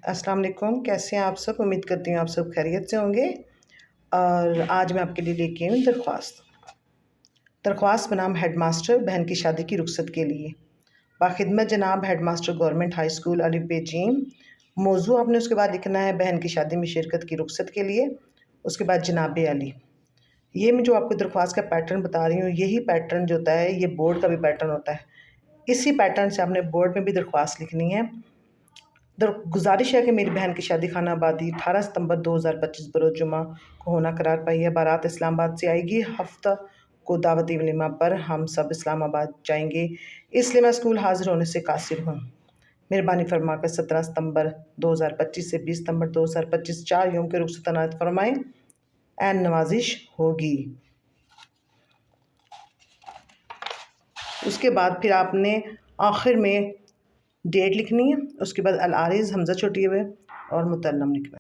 अस्सलाम वालेकुम। कैसे हैं आप सब? उम्मीद करती हूँ आप सब खैरियत से होंगे। और आज मैं आपके लिए लेके आई हूँ दरख्वास्त बनाम हेडमास्टर बहन की शादी की रुखसत के लिए। बाखिदमत जनाब हेडमास्टर गवर्नमेंट हाई स्कूल अलिफ बे जीम। मौजू आपने उसके बाद लिखना है बहन की शादी में शिरकत की रुखसत के लिए। उसके बाद जनाब अली। ये मैं जो आपको दरख्वास्त का पैटर्न बता रही हूँ, यही पैटर्न जो होता है ये बोर्ड का भी पैटर्न होता है। इसी पैटर्न से आपने बोर्ड में भी दरख्वास्त लिखनी है। गुजारिश है कि मेरी बहन की शादी खाना आबादी 18 सितंबर 2025 बरोज़ जुमा को होना करार पाई है। बारात इस्लामाबाद से आएगी। हफ्ता को दावत वलीमा पर हम सब इस्लामाबाद जाएंगे, इसलिए मैं स्कूल हाजिर होने से कासिर हूँ। मेहरबानी फरमा कर 17 सितंबर 2025 से 20 सितंबर 2025 4 यूम के रुखसत अनायत फरमाएँ। एन नवाजिश होगी। उसके बाद फिर आपने आखिर में डेट लिखनी है। उसके बाद अल आरिज़ हमज़ा छोटी हुए और मुतल्लम लिखना है।